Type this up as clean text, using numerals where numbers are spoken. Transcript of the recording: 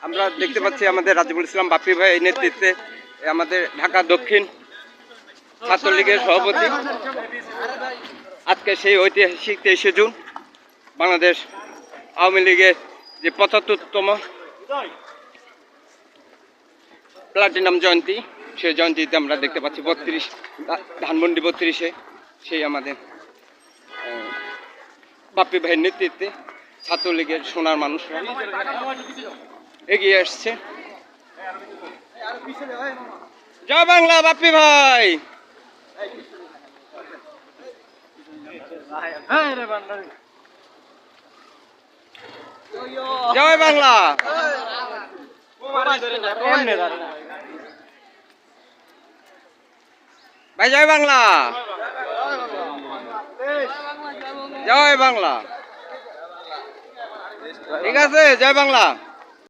আমরা দেখতে পাচ্ছি আমাদের রাজিবুল ইসলাম বাপ্পি ভাই নেতৃত্বে আমাদের ঢাকা দক্ষিণ ছাত্রলীগের সভাপতি আজকে সেই ঐতিহাসিক 23শে জুন বাংলাদেশ আওয়ামী লীগের যে ৭৫তম প্লাটিনাম জয়ন্তী, সেই জয়ন্তীতে আমরা দেখতে পাচ্ছি ৩২ ধানমন্ডি ৩২-এ সেই আমাদের বাপ্পি ভাইয়ের নেতৃত্বে ছাত্রলীগের সোনার মানুষরা এগিয়ে আসছে। জয় বাংলা বাপ্পি ভাই, জয় বাংলা। ভাই জয় বাংলা, জয় বাংলা। ঠিক আছে, জয় বাংলা।